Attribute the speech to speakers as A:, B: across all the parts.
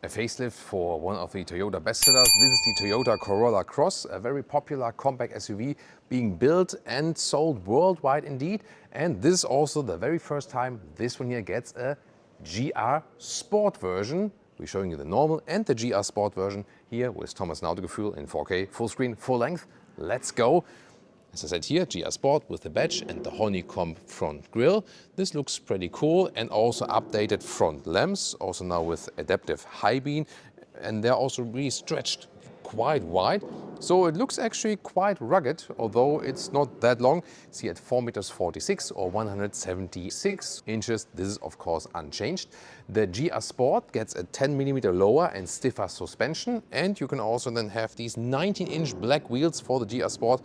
A: A facelift for one of the Toyota bestsellers. This is the Toyota Korola Cross, a very popular compact SUV being built and sold worldwide indeed. And this is also the very first time this one here gets a GR Sport version. We're showing you the normal and the GR Sport version here with Thomas Nautogefühl in 4K, full screen, full length. Let's go. As I said here, GR Sport with the badge and the honeycomb front grille. This looks pretty cool, and also updated front lamps, also now with adaptive high beam, and they're also really stretched quite wide. So it looks actually quite rugged, although it's not that long. See, at 4.46 m or 176 inches, this is of course unchanged. The GR Sport gets a 10mm lower and stiffer suspension, and you can also then have these 19-inch black wheels for the GR Sport.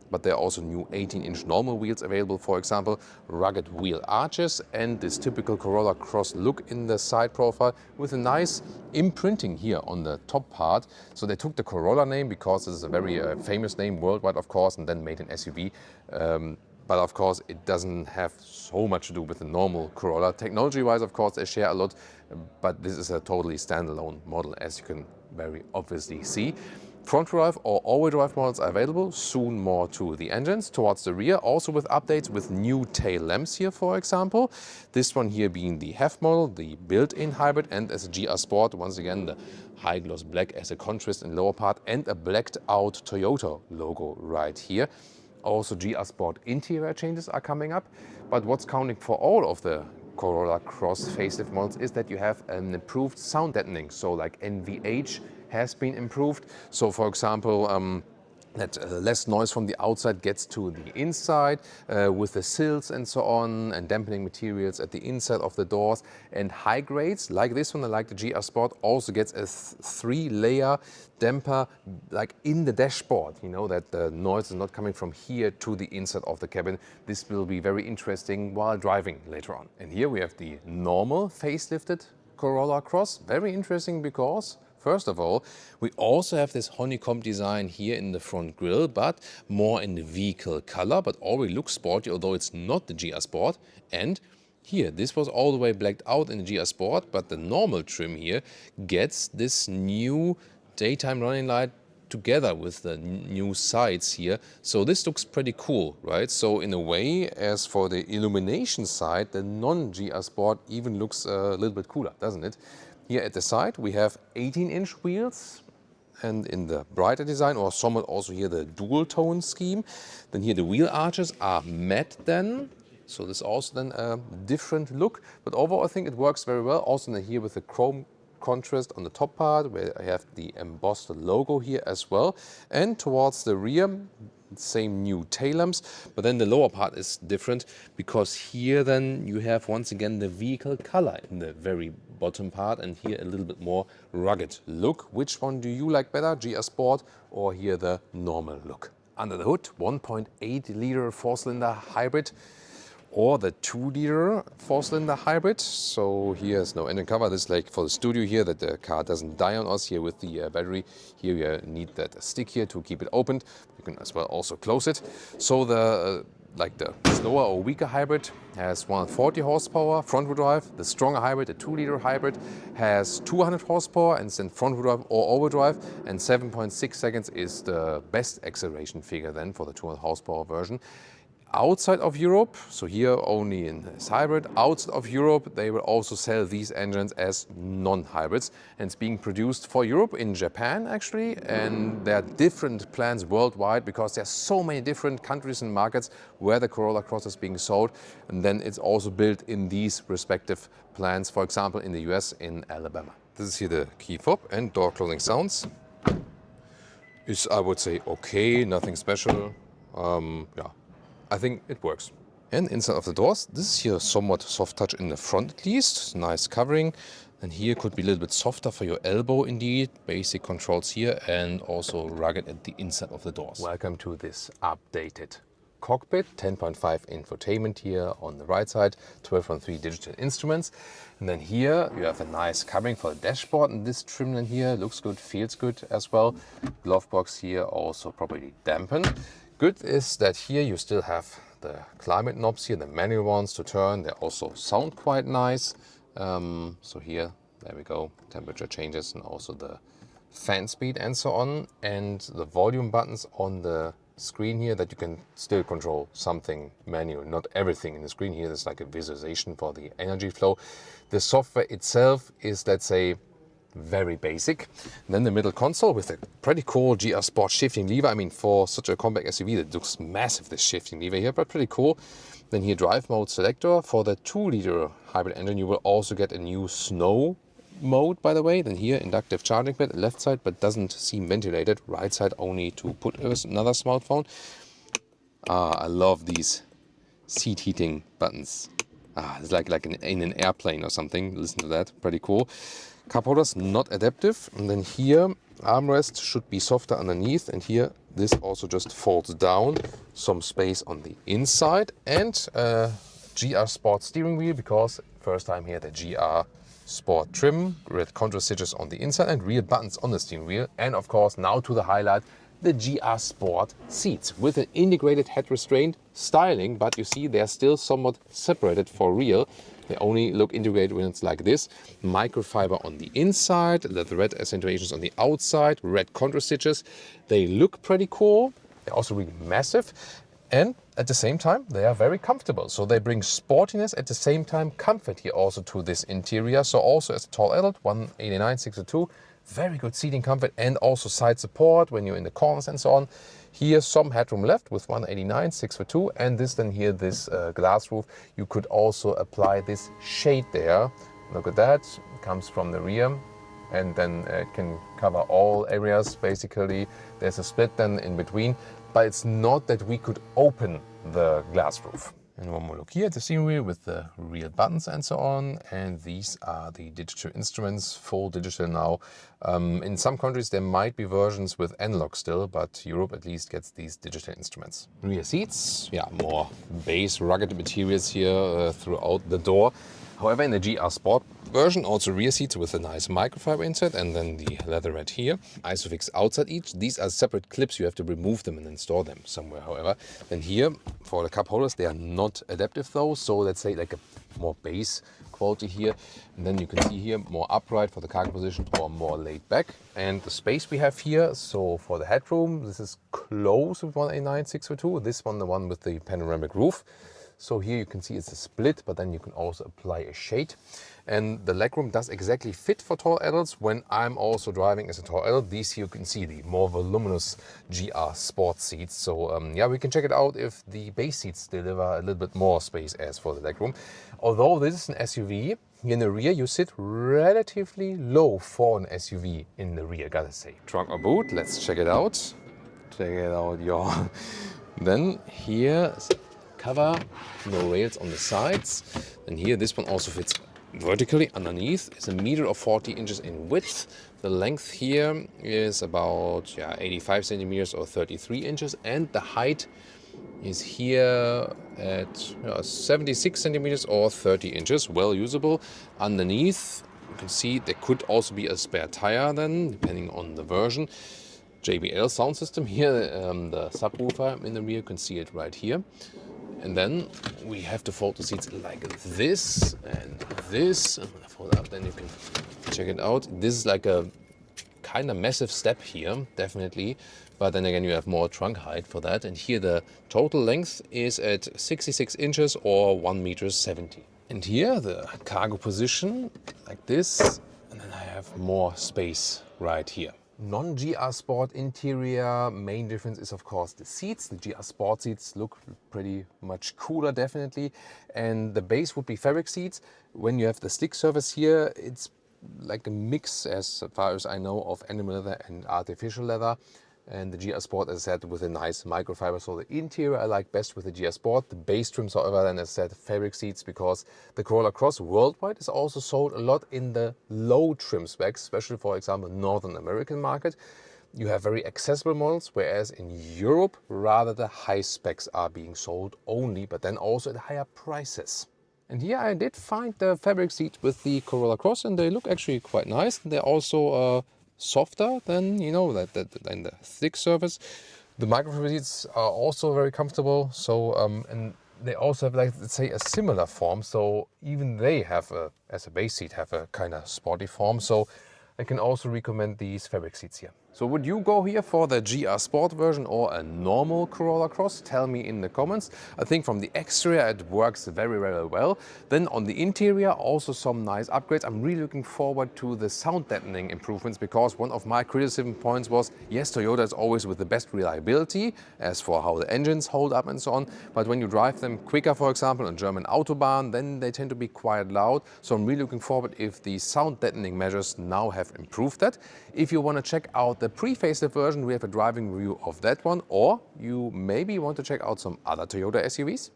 A: But there are also new 18-inch normal wheels available, for example, rugged wheel arches and this typical Corolla Cross look in the side profile with a nice imprinting here on the top part. So they took the Corolla name because it's a very famous name worldwide, of course, and then made an SUV. But of course, it doesn't have so much to do with the normal Corolla. Technology-wise, of course, they share a lot, but this is a totally standalone model, as you can very obviously see. Front drive or all-wheel drive models are available, soon more to the engines. Towards the rear, also with updates with new tail lamps here, for example. This one here being the HEV model, the built-in hybrid, and as a GR Sport, once again, the high gloss black as a contrast in lower part and a blacked out Toyota logo right here. Also GR Sport interior changes are coming up, but what's counting for all of the Corolla Cross facelift models is that you have an improved sound deadening, so like NVH has been improved. So for example, that less noise from the outside gets to the inside with the sills and so on, and dampening materials at the inside of the doors. And high grades like this one, like the GR Sport, also gets a 3-layer damper like in the dashboard, you know, that the noise is not coming from here to the inside of the cabin. This will be very interesting while driving later on. And here we have the normal facelifted Corolla Cross. Very interesting because first of all, we also have this honeycomb design here in the front grille, but more in the vehicle color, but already looks sporty, although it's not the GR Sport. And here, this was all the way blacked out in the GR Sport, but the normal trim here gets this new daytime running light together with the new sides here. So this looks pretty cool, right? So in a way, as for the illumination side, the non-GR Sport even looks a little bit cooler, doesn't it? Here at the side we have 18-inch wheels, and in the brighter design, or somewhat also here the dual tone scheme. Then here the wheel arches are matte then, so this also then a different look. But overall I think it works very well. Also here with the chrome contrast on the top part, where I have the embossed logo here as well. And towards the rear, same new tail lamps, but then the lower part is different because here then you have once again the vehicle color in the very bottom part, and here a little bit more rugged look. Which one do you like better, GR Sport or here the normal look? Under the hood, 1.8-liter 4-cylinder hybrid or the 2-liter 4-cylinder hybrid. So here's no engine cover. This is like for the studio here, that the car doesn't die on us here with the battery. Here you need that stick here to keep it opened. You can as well also close it. So the like the slower or weaker hybrid has 140 horsepower front-wheel drive. The stronger hybrid, the 2-liter hybrid, has 200 horsepower and then front-wheel drive or all-wheel drive, and 7.6 seconds is the best acceleration figure then for the 200 horsepower version. Outside of Europe, so here only in this hybrid, outside of Europe they will also sell these engines as non-hybrids, and it's being produced for Europe in Japan actually, and there are different plans worldwide because there are so many different countries and markets where the Corolla Cross is being sold, and then it's also built in these respective plants, for example in the US in Alabama. This is here the key fob and door closing sounds. Is, I would say, okay, nothing special. Yeah. I think it works. And inside of the doors, this is here somewhat soft touch in the front at least, nice covering. And here could be a little bit softer for your elbow indeed, basic controls here, and also rugged at the inside of the doors. Welcome to this updated cockpit, 10.5 infotainment here on the right side, 12.3 digital instruments. And then here you have a nice covering for the dashboard, and this trim then here looks good, feels good as well. Glove box here also properly dampened. Good is that here you still have the climate knobs here, the manual ones to turn. They also sound quite nice. So here There we go, temperature changes and also the fan speed and so on, and the volume buttons on the screen here that you can still control something manual, not everything in the screen here. There's like a visualization for the energy flow. The software itself is, let's say, very basic. And then the middle console with a pretty cool GR Sport shifting lever. I mean, for such a compact SUV, that looks massive, this shifting lever here, but pretty cool. Then here, drive mode selector. For the 2-liter hybrid engine, you will also get a new snow mode, by the way. Then here, inductive charging pad, left side, but doesn't seem ventilated. Right side only to put another smartphone. I love these seat heating buttons. It's like in an airplane or something. Listen to that, pretty cool. Cup holders not adaptive, and then here armrest should be softer underneath, and here this also just folds down, some space on the inside, and GR Sport steering wheel, because first time here the GR Sport trim, red contrast stitches on the inside and rear buttons on the steering wheel, and of course now to the highlight, the GR Sport seats with an integrated head restraint styling, but you see they're still somewhat separated for real. They only look integrated when it's like this. Microfiber on the inside, the red accentuations on the outside, red contrast stitches. They look pretty cool. They're also really massive. And at the same time, they are very comfortable. So they bring sportiness, at the same time comfort here also to this interior. So also as a tall adult, 189, 6'2", very good seating comfort and also side support when you're in the corners and so on. Here some headroom left with 189, 6'2", and this then here, this glass roof. You could also apply this shade there. Look at that, it comes from the rear, and then it can cover all areas basically. There's a split then in between, but it's not that we could open the glass roof. And one more look here at the steering wheel with the real buttons and so on. And these are the digital instruments, full digital now. In some countries there might be versions with analog still, but Europe at least gets these digital instruments. Rear seats, yeah, more base rugged materials here throughout the door. However, in the GR Sport version, also rear seats with a nice microfiber insert, and then the leatherette here. Isofix outside each. These are separate clips. You have to remove them and then store them somewhere, however. Then here, for the cup holders, they are not adaptive though. So let's say like a more base quality here. And then you can see here more upright for the cargo position or more laid back. And the space we have here, so for the headroom, this is close with 189, 6'2". This one, the one with the panoramic roof. So here you can see it's a split, but then you can also apply a shade. And the legroom does exactly fit for tall adults. When I'm also driving as a tall adult, these here you can see the more voluminous GR Sport seats. So yeah, we can check it out if the base seats deliver a little bit more space as for the legroom. Although this is an SUV, in the rear you sit relatively low for an SUV in the rear, gotta say. Trunk or boot, let's check it out. Check it out, y'all. Then here, cover, no rails on the sides. And here this one also fits vertically underneath. It's 1 meter or 40 inches in width. The length here is about 85 centimeters or 33 inches, and the height is here at 76 centimeters or 30 inches, well usable. Underneath you can see there could also be a spare tire then, depending on the version. JBL sound system here, the subwoofer in the rear, you can see it right here. And then we have to fold the seats like this and this. I'm gonna fold up, then you can check it out. This is like a kind of massive step here, definitely. But then again, you have more trunk height for that. And here the total length is at 66 inches or 1 meter 70. And here the cargo position like this. And then I have more space right here. Non-GR Sport interior, main difference is of course the seats. The GR Sport seats look pretty much cooler, definitely. And the base would be fabric seats. When you have the slick surface here, it's like a mix, as far as I know, of animal leather and artificial leather. And the GR Sport, as I said, with a nice microfiber. So the interior I like best with the GR Sport. The base trims, however, then as I said, fabric seats, because the Corolla Cross worldwide is also sold a lot in the low trim specs, especially for example, Northern American market. You have very accessible models, whereas in Europe, rather the high specs are being sold only, but then also at higher prices. And here I did find the fabric seats with the Corolla Cross, and they look actually quite nice. They're also softer than, you know, than the thick surface. The microfiber seats are also very comfortable. So and they also have, like, let's say, a similar form. So even they have, as a base seat, have a kind of sporty form. So I can also recommend these fabric seats here. So would you go here for the GR Sport version or a normal Corolla Cross? Tell me in the comments. I think from the exterior it works very, very well. Then on the interior, also some nice upgrades. I'm really looking forward to the sound deadening improvements, because one of my criticism points was, yes, Toyota is always with the best reliability as for how the engines hold up and so on. But when you drive them quicker, for example, on German Autobahn, then they tend to be quite loud. So I'm really looking forward if the sound deadening measures now have improved that. If you want to check out the pre-facelift version, we have a driving review of that one, or you maybe want to check out some other Toyota SUVs.